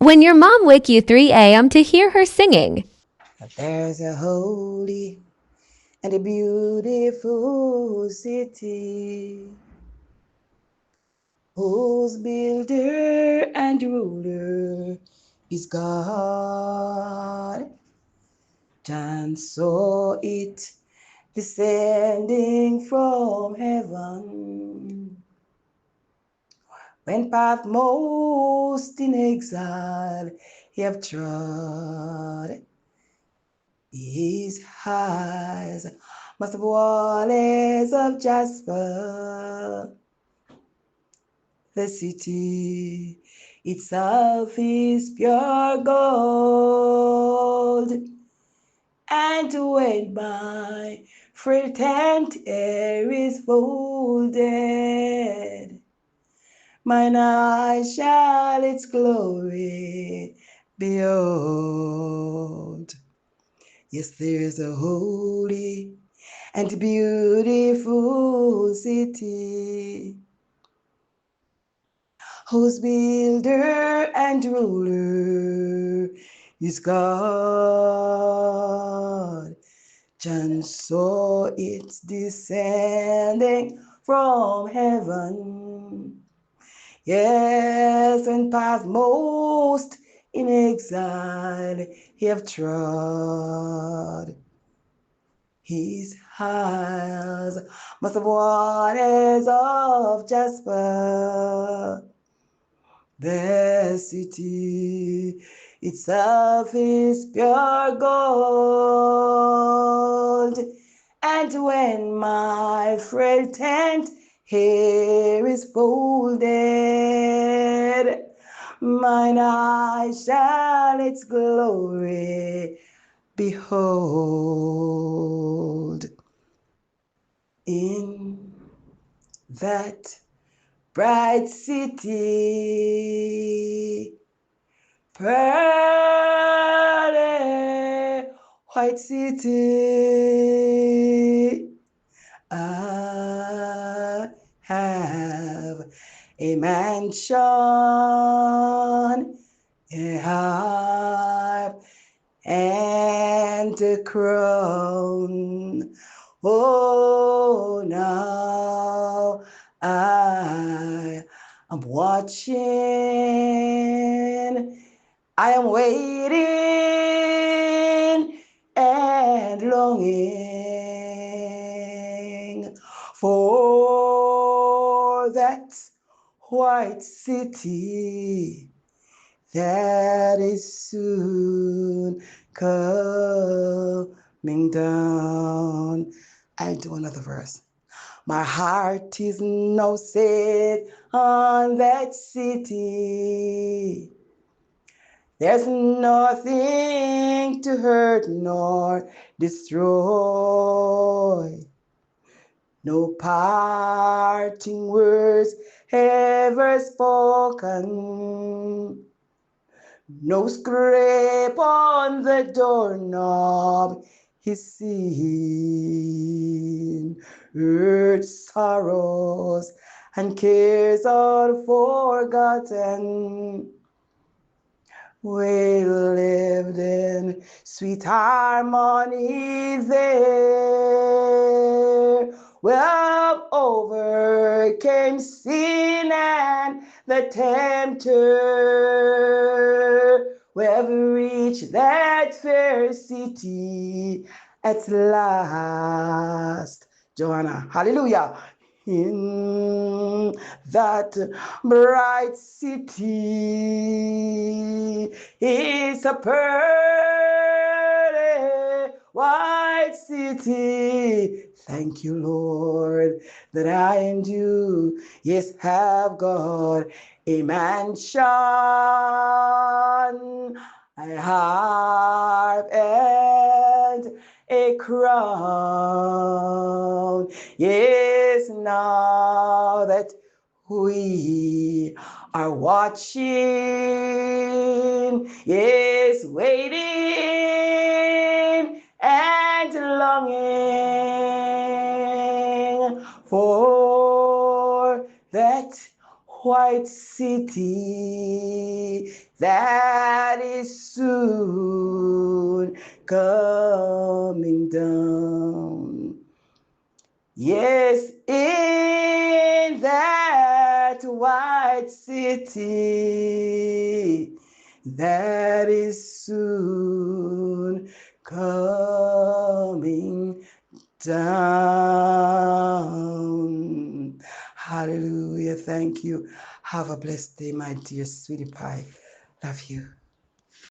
When your mom wake you 3 a.m. to hear her singing. There's a holy and a beautiful city whose builder and ruler is God. John saw it descending from heaven when Patmos in exile he have trod. His eyes must have walls of jasper. The city itself is pure gold. And when my frail tent air is folded, mine eyes shall its glory behold. Yes, there's a holy and beautiful city whose builder and ruler is God. John saw it descending from heaven. Yes, and past most in exile he have trod. His eyes must have waters of jasper. The city itself is pure gold. And when my frail tent here is folded, mine eyes shall its glory behold. In that bright city, pearly white city, I have a mansion, a harp, and a crown. Oh, now I am watching, I am waiting and longing for that white city that is soon coming down. I do another verse. My heart is now set on that city. There's nothing to hurt nor destroy. No parting words ever spoken. No scrape on the doorknob is seen. Earth's sorrows and cares are forgotten. We lived in sweet harmony there. We have overcame sin and the tempter. We have reached that fair city at last. Joanna, hallelujah. In that bright city is a pearly white city. Thank you, Lord, that I and you, yes, have got a mansion, a harp, and a crown. Yes, now that we are watching, yes, waiting and longing for that white city that is soon coming down. Yes, in that white city that is soon coming down. Hallelujah. Thank you. Have a blessed day, my dear sweetie pie. Love you.